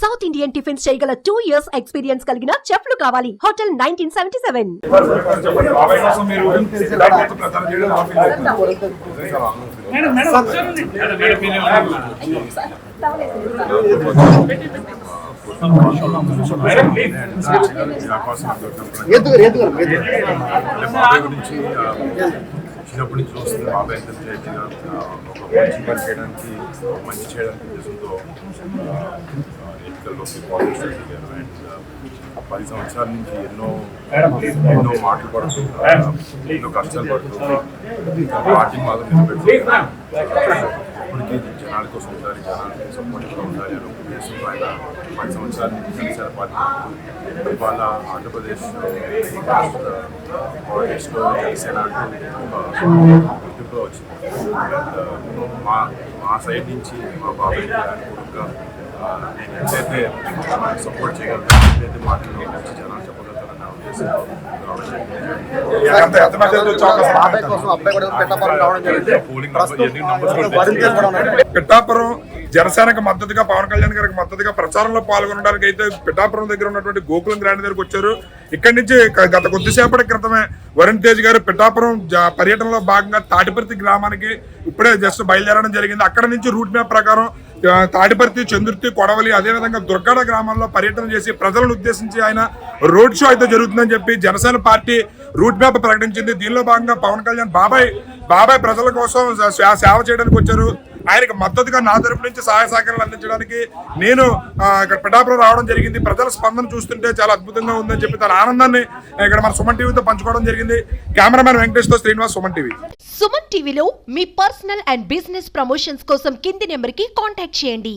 South Indian tiffins చేయగల 2 years experience కలిగిన చెఫ్లు కావాలి. హోటల్ 1977. చిన్నప్పటి నుంచి చూస్తుంది బాబాయ్ ఎంత చేసిన ఒక మంచి పని చేయడానికి మంచి చేయడానికి ఉద్దేశంతో ఎన్నికల్లోకి పాలిటిక్స్ దిగారు. అండ్ 10 సంవత్సరాల నుంచి ఎన్నో మాటలు పడుతూ ఎన్నో కష్టాలు పడుతూ పార్టీ మాత్రం నిలబెట్టుకుంటారు. ఇప్పటికీ జనాల కోసం ఉండాలి, జనాలకి సపోర్ట్గా ఉండాలి అనే ఉద్దేశంతో ఆయన 10 సంవత్సరాల నుంచి జనసేన పార్టీ ఇవాళ ఆంధ్రప్రదేశ్ పాలిటిక్స్లో జనసేన గుర్తింపులో వచ్చింది. మా సైడ్ నుంచి మా బాబాయ్ అనుకూలంగా నేను ఎంతైతే సపోర్ట్ చేయగలుగుతాను, ఎంతైతే మాటలు మంచి జనాలు చెప్పగలుగుతానన్న ఉద్దేశంతో పిఠాపురం జనసేనకు మద్దతుగా పవన్ కళ్యాణ్ గారికి మద్దతుగా ప్రచారంలో పాల్గొనడానికి అయితే పిఠాపురం దగ్గర ఉన్నటువంటి గోకులం గ్రాండ్ దగ్గరకు వచ్చారు. ఇక్కడి నుంచి గత కొద్దిసేపటి క్రితమే వరుణ్ తేజ్ గారు పిఠాపురం పర్యటనలో భాగంగా తాటిపర్తి గ్రామానికి ఇప్పుడే జస్ట్ బయలుదేరడం జరిగింది. అక్కడ నుంచి రూట్ మ్యాప్ ప్రకారం తాటిపర్తి, చందుర్తి, కొడవలి, అదేవిధంగా దుర్గాడ గ్రామాల్లో పర్యటన చేసి ప్రజలను ఉద్దేశించి ఆయన రోడ్ షో అయితే జరుగుతుందని చెప్పి జనసేన పార్టీ రూట్ మ్యాప్ ప్రకటించింది. దీనిలో భాగంగా పవన్ కళ్యాణ్ బాబాయ్ ప్రజల కోసం సేవ చేయడానికి వచ్చారు. ఆయనకు మద్దతుగా నా తరపు నుంచి సహాయ సహకారాలు అందించడానికి నేను ఇక్కడ పిఠాపురం రావడం జరిగింది. ప్రజల స్పందన చూస్తుంటే చాలా అద్భుతంగా ఉందని చెప్పి తన ఆనందాన్ని ఇక్కడ మన సుమన్ టీవీతో పంచుకోవడం జరిగింది. కెమెరామెన్ వెంకటేష్ తో శ్రీనివాస్, సుమన్ టీవీ. సుమన్ టీవీలో మీ పర్సనల్ అండ్ బిజినెస్ ప్రమోషన్స్ కోసం కింది నెంబర్కి కాంటాక్ట్ చేయండి.